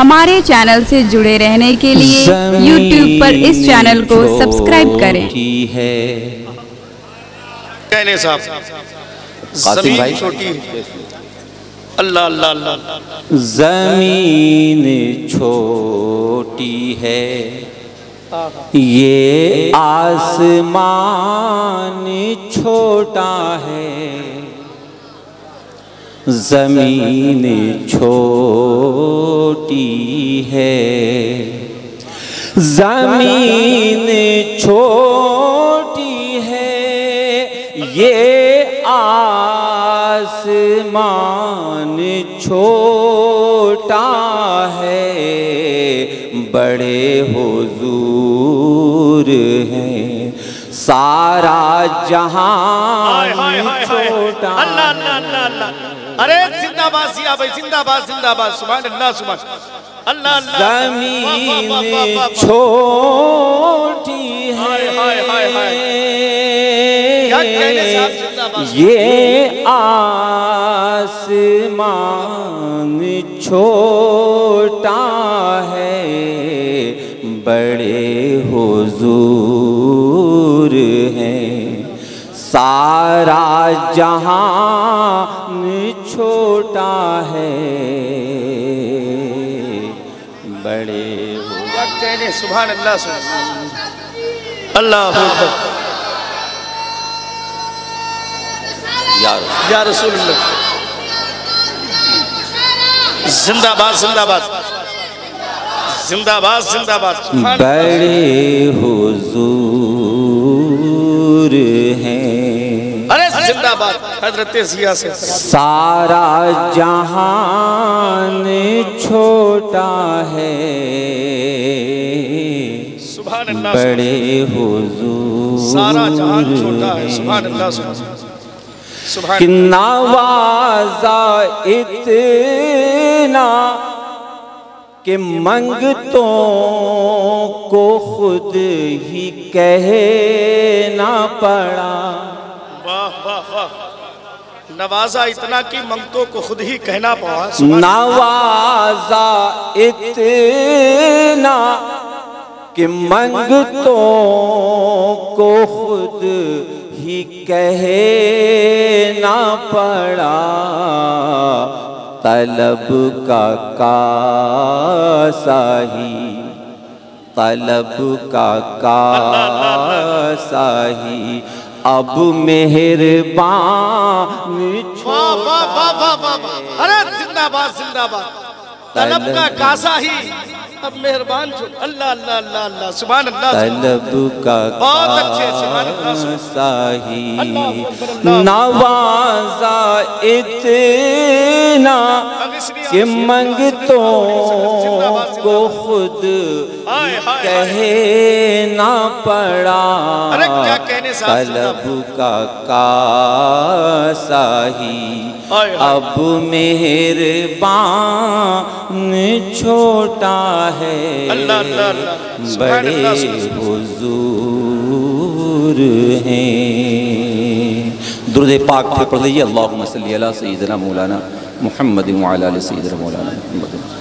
हमारे चैनल से जुड़े रहने के लिए YouTube पर इस चैनल को सब्सक्राइब करें। कहने साहब कासिम भाई छोटी है। अल्लाह अल्लाह अल्लाह। ज़मीन छोटी है, ये आसमान छोटा है। ज़मीन छोटी है, ज़मीन छोटी है, ये आसमान छोटा है। बड़े हुजूर हैं, सारा जहां छोटा। अल्लाह अल्लाह अल्लाह अल्लाह। अरे जिंदाबाद सिया भाई, जिंदाबाद जिंदाबाद। सुभान अल्लाह सुभान अल्लाह अल्लाह। ज़मीन छोटी है, ये आसमान छोटा है। बड़े हुजूर हैं, सारा जहान छोटा है। बड़े कहने सुभान अल्लाह सुभान अल्लाह या रसूल अल्लाह। जिंदाबाद जिंदाबाद जिंदाबाद जिंदाबाद। बड़े हुजूर हैं, अरे जिंदाबाद हजरत सिया से। सारा जहान छोटा है। सुभान अल्लाह। बड़े हुजूर सारा जहान छोटा है। सुभान अल्लाह सुभान कि नवाज़ा इतना कि मंगतों को खुद ही कहना पड़ा। वाह वाह वाह। नवाजा इतना कि मंगतों को खुद ही कहना पड़ा। नवाजा इतना कि मंगतों को खुद ही कहना पड़ा। तलब का कासा ही, तलब का कासा ही अब मेहरबान छोटा। अरे जिंदाबाद जिंदाबाद। तलब का कासा ही अब मेहरबान छोटा। अल्लाह अल्लाह अल्लाह अल्लाह। सुभान अल्लाह। तलब का बहुत अच्छे। सुभान अल्लाह साही नवाजा इतना कि मंगतों को खुद कहना पड़ा। अरे क्या कहने साहब। तलब का कासा ही अब मेहरबान छोटा है। अल्लाह अल्लाह अल्लाह। बड़े हुजूर हैं। दुरूद पाक फिर पढ़ लीजिए। अल्लाहुम्मा सल्ली अला सय्यिदिना मौलाना मुहम्मद व अला आलि सय्यिदिना मौलाना मुहम्मद।